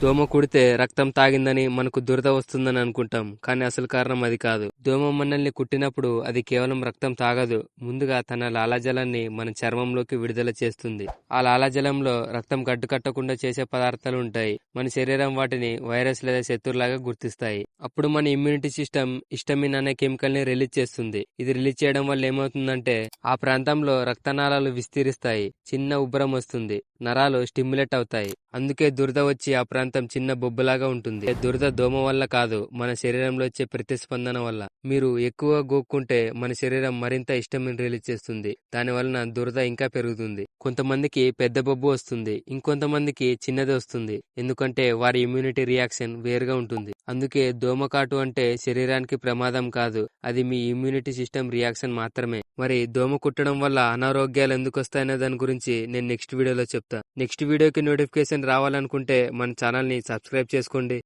దోమ కుడితే రక్తం తాగిందని మనకు దురద వస్తుందని అనుకుంటాం, కానీ అసలు కారణం అది కాదు. దోమ మనల్ని కుట్టినప్పుడు అది కేవలం రక్తం తాగదు, ముందుగా తన లాలాజలాన్ని మన చర్మంలోకి విడుదల చేస్తుంది. ఆ లాలాజలంలో రక్తం గడ్డుకట్టకుండా చేసే పదార్థాలు ఉంటాయి. మన శరీరం వాటిని వైరస్ లేదా శత్రులాగా గుర్తిస్తాయి. అప్పుడు మన ఇమ్యూనిటీ సిస్టమ్ హిస్టమిన్ అనే కెమికల్ ని రిలీజ్ చేస్తుంది. ఇది రిలీజ్ చేయడం వల్ల ఏమవుతుందంటే ఆ ప్రాంతంలో రక్తనాళాలు విస్తరిస్తాయి, చిన్న ఉబ్బరం వస్తుంది, నరాలు స్టిమ్యులేట్ అవుతాయి. అందుకే దురద వచ్చి ఆ ప్రాంతం చిన్న బొబ్బలాగా ఉంటుంది. దురద దోమ వల్ల కాదు, మన శరీరంలో వచ్చే ప్రతిస్పందన వల్ల. మీరు ఎక్కువ గోక్కుంటే మన శరీరం మరింత హిస్టమిన్ రిలీజ్ చేస్తుంది. దాని వలన దురద ఇంకా పెరుగుతుంది. కొంతమందికి పెద్ద బొబ్బు వస్తుంది, ఇంకొంతమందికి చిన్నది వస్తుంది. ఎందుకంటే వారి ఇమ్యూనిటీ రియాక్షన్ వేరుగా ఉంటుంది. అందుకే దోమకాటు అంటే శరీరానికి ప్రమాదం కాదు, అది మీ ఇమ్యూనిటీ సిస్టమ్ రియాక్షన్ మాత్రమే. మరి దోమ కుట్టడం వల్ల అనారోగ్యాలు ఎందుకు వస్తాయనే దాని గురించి నేను నెక్స్ట్ వీడియోలో చెప్తా. నెక్స్ట్ వీడియోకి నోటిఫికేషన్ రావాలనుకుంటే మన ఛానల్ ని సబ్స్క్రైబ్ చేసుకోండి.